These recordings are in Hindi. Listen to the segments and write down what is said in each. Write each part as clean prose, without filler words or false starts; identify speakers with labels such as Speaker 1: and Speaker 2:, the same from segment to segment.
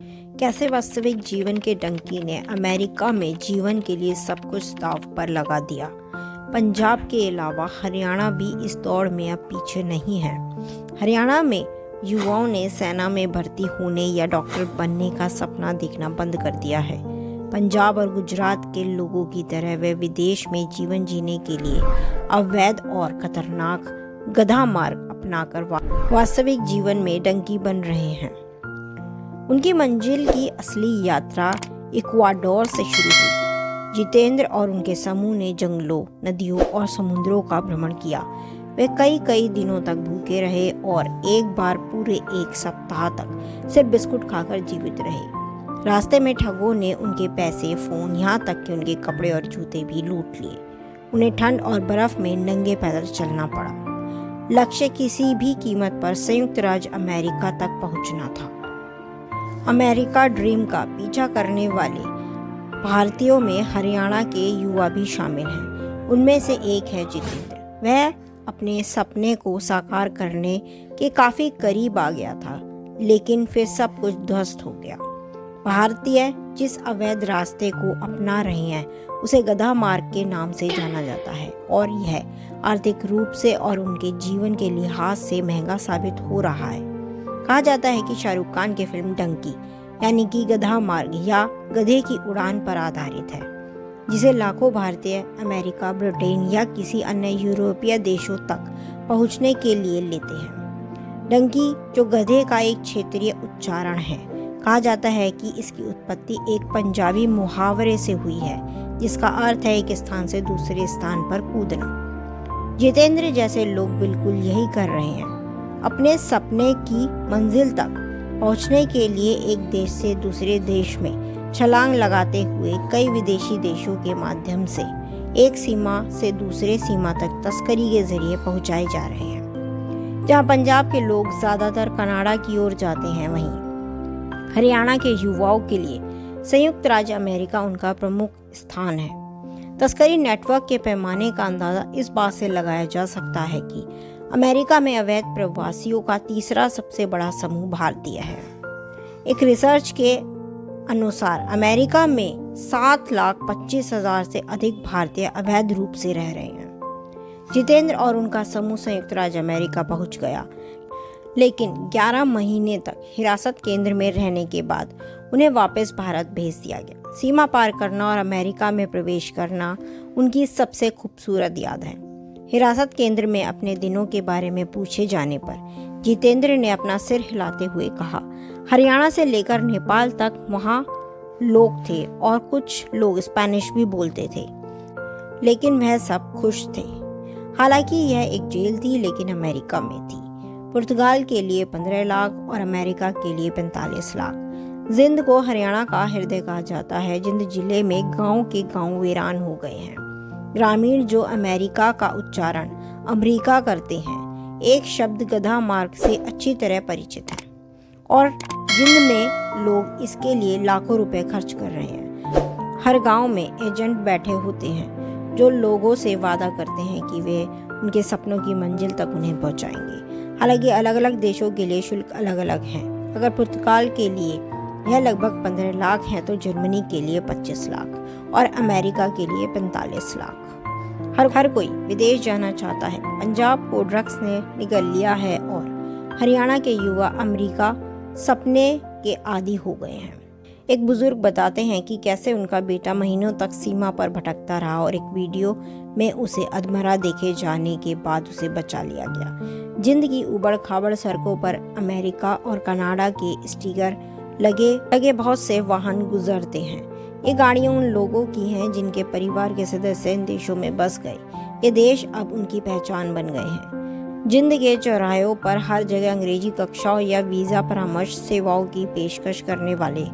Speaker 1: कैसे वास्तविक जीवन के डंकी ने अमेरिका में जीवन के लिए सब कुछ दांव पर लगा दिया। पंजाब के अलावा हरियाणा भी इस दौड़ में अब पीछे नहीं है। हरियाणा में युवाओं ने सेना में भर्ती होने या डॉक्टर बनने का सपना देखना बंद कर दिया है। पंजाब और गुजरात के लोगों की तरह वे विदेश में जीवन जीने के लिए अवैध और खतरनाक गधा मार्ग अपनाकर वास्तविक जीवन में डंकी बन रहे हैं। उनकी मंजिल की असली यात्रा इक्वाडोर से शुरू हुई। जितेंद्र और उनके समूह ने जंगलों, नदियों और समुद्रों का भ्रमण किया। वे कई दिनों तक भूखे रहे और एक बार पूरे एक सप्ताह तक सिर्फ बिस्कुट खाकर जीवित रहे। रास्ते में ठगों ने उनके पैसे, फोन, यहाँ तक कि उनके कपड़े और जूते भी लूट लिए। उन्हें ठंड और बर्फ में नंगे पैदल चलना पड़ा। लक्ष्य किसी भी कीमत पर संयुक्त राज्य अमेरिका तक पहुंचना था। अमेरिका ड्रीम का पीछा करने वाले भारतीयों में हरियाणा के युवा भी शामिल हैं। उनमें से एक है जितेंद्र। वह अपने सपने को साकार करने के काफी करीब आ गया था, लेकिन फिर सब कुछ ध्वस्त हो गया। भारतीय जिस अवैध रास्ते को अपना रहे हैं उसे गधा मार्ग के नाम से जाना जाता है और यह आर्थिक रूप से और उनके जीवन के लिहाज से महंगा साबित हो रहा है। कहा जाता है कि शाहरुख खान की फिल्म डंकी यानी कि गधा मार्ग या गधे की उड़ान पर आधारित है, जिसे लाखों भारतीय अमेरिका, ब्रिटेन या किसी अन्य यूरोपीय देशों तक पहुंचने के लिए लेते हैं। डंकी जो गधे का एक क्षेत्रीय उच्चारण है, कहा जाता है कि इसकी उत्पत्ति एक पंजाबी मुहावरे से हुई है जिसका अर्थ है एक स्थान से दूसरे स्थान पर कूदना। जितेंद्र जैसे लोग बिल्कुल यही कर रहे हैं। अपने सपने की मंजिल तक पहुंचने के लिए एक देश से दूसरे देश में छलांग लगाते हुए कई विदेशी देशों के माध्यम से एक सीमा से दूसरे सीमा तक तस्करी के जरिए पहुंचाए जा रहे हैं। जहां पंजाब के लोग ज्यादातर कनाडा की ओर जाते हैं, वहीं हरियाणा के युवाओं के लिए संयुक्त राज्य अमेरिका उनका प्रमुख स्थान है। तस्करी नेटवर्क के पैमाने का अंदाजा इस बात से लगाया जा सकता है कि अमेरिका में अवैध प्रवासियों का तीसरा सबसे बड़ा समूह भारतीय है। एक रिसर्च के अनुसार अमेरिका में 7,25,000 से अधिक भारतीय अवैध रूप से रह रहे हैं। जितेंद्र और उनका समूह संयुक्त राज्य अमेरिका पहुंच गया, लेकिन 11 महीने तक हिरासत केंद्र में रहने के बाद उन्हें वापस भारत भेज दिया गया। सीमा पार करना और अमेरिका में प्रवेश करना उनकी सबसे खूबसूरत याद है। हिरासत केंद्र में अपने दिनों के बारे में पूछे जाने पर जितेंद्र ने अपना सिर हिलाते हुए कहा, हरियाणा से लेकर नेपाल तक वहाँ लोग थे और कुछ लोग स्पेनिश भी बोलते थे, लेकिन वह सब खुश थे। हालांकि यह एक जेल थी, लेकिन अमेरिका में थी। पुर्तगाल के लिए 15 लाख और अमेरिका के लिए 45 लाख। जिंद को हरियाणा का हृदय कहा जाता है। जिंद जिले में गांव के गांव वीरान हो गए हैं। ग्रामीण जो अमेरिका का उच्चारण अमरीका करते हैं, एक शब्द गधा मार्ग से अच्छी तरह परिचित है और जिंद में लोग इसके लिए लाखों रुपए खर्च कर रहे हैं। हर गांव में एजेंट बैठे होते हैं जो लोगों से वादा करते हैं कि वे उनके सपनों की मंजिल तक उन्हें पहुंचाएंगे। हालांकि अलग अलग देशों के लिए शुल्क अलग अलग है। अगर पुर्तगाल के लिए यह लगभग 15 लाख है तो जर्मनी के लिए 25 लाख और अमेरिका के लिए 45 लाख। हर कोई विदेश जाना चाहता है। पंजाब को ड्रग्स ने निगल लिया है और हरियाणा के युवा अमेरिका सपने के आदी हो गए हैं। एक बुजुर्ग बताते हैं कि कैसे उनका बेटा महीनों तक सीमा पर भटकता रहा और एक वीडियो में उसे अधमरा देखे जाने के बाद उसे बचा लिया गया। जिंद की उबड़ खाबड़ सड़कों पर अमेरिका और कनाडा के स्टिकर लगे बहुत से वाहन गुजरते हैं। ये गाड़ियां उन लोगों की हैं जिनके परिवार के सदस्य इन देशों में बस गए। ये देश अब उनकी पहचान बन गए हैं। जिंद के चौराहों पर हर जगह अंग्रेजी कक्षाओं या वीजा परामर्श सेवाओं की पेशकश करने वाले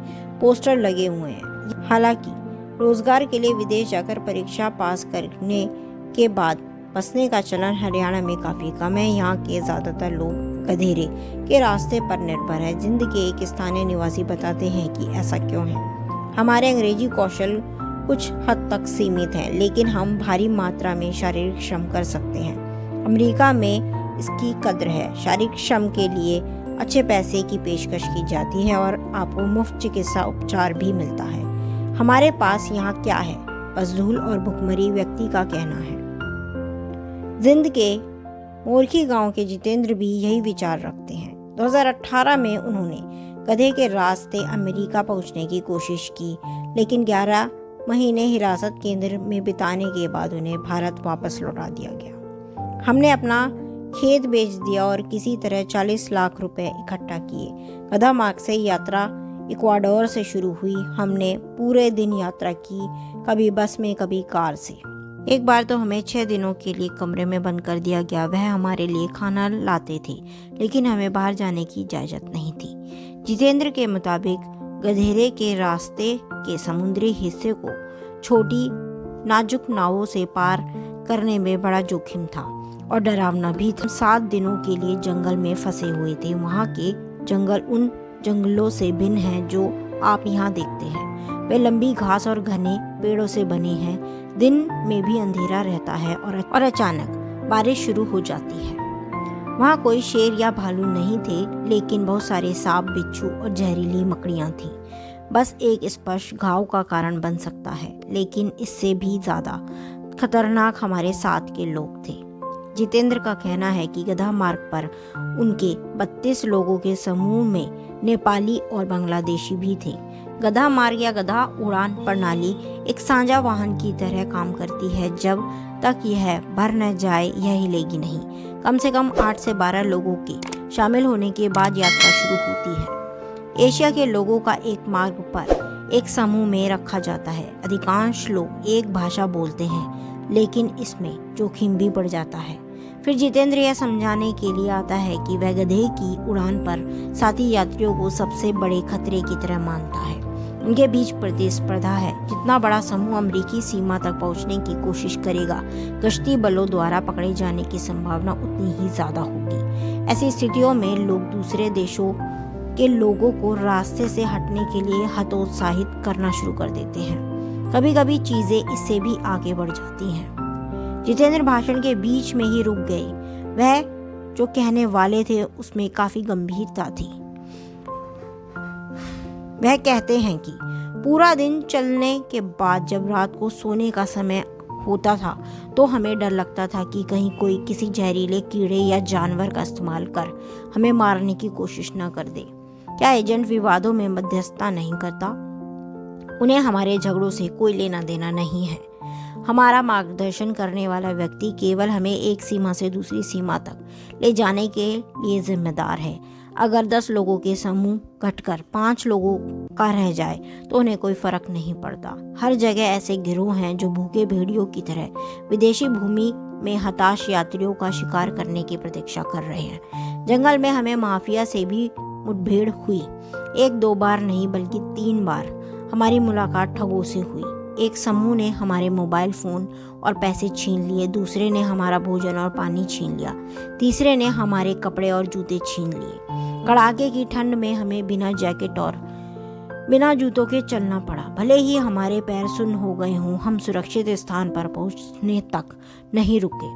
Speaker 1: पोस्टर लगे हुए हैं। हालांकि रोजगार के लिए विदेश जाकर परीक्षा पास करने के बाद बसने का चलन हरियाणा में काफी कम है। यहाँ के ज्यादातर लोग गधेरे के रास्ते पर निर्भर है। जिंद के एक स्थानीय निवासी बताते हैं कि ऐसा क्यों है। हमारे अंग्रेजी कौशल कुछ हद तक सीमित है, लेकिन हम भारी मात्रा में शारीरिक श्रम कर सकते हैं। अमेरिका में इसकी कद्र है। शारीरिक श्रम के लिए अच्छे पैसे की पेशकश की जाती है और आपको मुफ्त चिकित्सा उपचार भी मिलता है। हमारे पास यहाँ क्या है? बस धूल और भुखमरी, व्यक्ति का कहना है। जिंद के मोरखी गांव के जितेंद्र भी यही विचार रखते हैं। 2018 में उन्होंने गधे के रास्ते अमेरिका पहुंचने की कोशिश की, लेकिन 11 महीने हिरासत केंद्र में बिताने के बाद उन्हें भारत वापस लौटा दिया गया। हमने अपना खेत बेच दिया और किसी तरह 40 लाख रुपए इकट्ठा किए। गधा मार्ग से यात्रा इक्वाडोर से शुरू हुई। हमने पूरे दिन यात्रा की, कभी बस में कभी कार से। एक बार तो हमें 6 दिनों के लिए कमरे में बंद कर दिया गया। वह हमारे लिए खाना लाते थे, लेकिन हमें बाहर जाने की इजाज़त नहीं थी। जितेंद्र के मुताबिक गधेरे के रास्ते के समुद्री हिस्से को छोटी नाजुक नावों से पार करने में बड़ा जोखिम था और डरावना भी था। 7 दिनों के लिए जंगल में फंसे हुए थे। वहाँ के जंगल उन जंगलों से भिन्न हैं जो आप यहाँ देखते हैं। वे लंबी घास और घने पेड़ों से बने हैं। दिन में भी अंधेरा रहता है और अचानक बारिश शुरू हो जाती है। वहाँ कोई शेर या भालू नहीं थे, लेकिन बहुत सारे सांप, बिच्छू और जहरीली मकड़ियाँ थीं। बस एक स्पर्श घाव का कारण बन सकता है, लेकिन इससे भी ज़्यादा खतरनाक हमारे साथ के लोग थे। जितेंद्र का कहना है कि गधा मार्ग पर उनके 32 लोगों के समूह में नेपाली और बांग्लादेशी भी थे। गधा मार्ग या गधा उड़ान प्रणाली एक साझा वाहन की तरह काम करती है। जब तक यह भर न जाए यह हिलेगी नहीं। कम से कम 8 से 12 लोगों के शामिल होने के बाद यात्रा शुरू होती है। एशिया के लोगों का एक मार्ग पर एक समूह में रखा जाता है। अधिकांश लोग एक भाषा बोलते हैं, लेकिन इसमें जोखिम भी बढ़ जाता है। फिर जितेंद्र यह समझाने के लिए आता है कि वह गधे की उड़ान पर साथी यात्रियों को सबसे बड़े खतरे की तरह मानता है। उनके बीच प्रतिस्पर्धा है। जितना बड़ा समूह अमेरिकी सीमा तक पहुंचने की कोशिश करेगा, गश्ती बलों द्वारा पकड़े जाने की संभावना उतनी ही ज्यादा होगी। ऐसी स्थितियों में लोग दूसरे देशों के लोगों को रास्ते से हटने के लिए हतोत्साहित करना शुरू कर देते हैं। कभी कभी चीजें इससे भी आगे बढ़ जाती हैं। जितेंद्र भाषण के बीच में ही रुक गए। वह जो कहने वाले थे उसमें काफी गंभीरता थी। वह कहते हैं कि पूरा दिन चलने के बाद जब रात को सोने का समय होता था तो हमें डर लगता था कि कहीं कोई किसी जहरीले कीड़े या जानवर का इस्तेमाल कर हमें मारने की कोशिश न कर दे। क्या एजेंट विवादों में मध्यस्थता नहीं करता? उन्हें हमारे झगड़ों से कोई लेना देना नहीं है। हमारा मार्गदर्शन करने वाला व्यक्ति केवल हमें एक सीमा से दूसरी सीमा तक ले जाने के लिए जिम्मेदार है। अगर 10 लोगों के समूह घटकर 5 लोगों का रह जाए तो उन्हें कोई फर्क नहीं पड़ता। हर जगह ऐसे गिरोह हैं जो भूखे भेड़ियों की तरह विदेशी भूमि में हताश यात्रियों का शिकार करने की प्रतीक्षा कर रहे हैं। जंगल में हमें माफिया से भी मुठभेड़ हुई। 1-2 बार नहीं बल्कि 3 बार हमारी मुलाकात ठगों से हुई। एक समूह ने हमारे मोबाइल फोन और पैसे छीन लिए, दूसरे ने हमारा भोजन और पानी छीन लिया, तीसरे ने हमारे कपड़े और जूते छीन लिए। कड़ाके की ठंड में हमें बिना जैकेट और बिना जूतों के चलना पड़ा। भले ही हमारे पैर सुन्न हो गए हों, हम सुरक्षित स्थान पर पहुंचने तक नहीं रुके।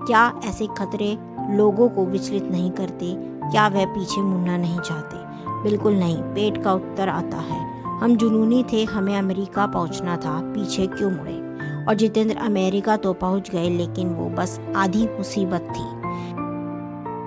Speaker 1: क्या ऐसे खतरे लोगों को विचलित नहीं करते? क्या वह पीछे मुड़ना नहीं चाहते? बिल्कुल नहीं। पेट का उत्तर आता है, हम जुनूनी थे, हमें अमेरिका पहुंचना था, पीछे क्यों मुड़े? और जितेंद्र अमेरिका तो पहुंच गए, लेकिन वो बस आधी मुसीबत थी।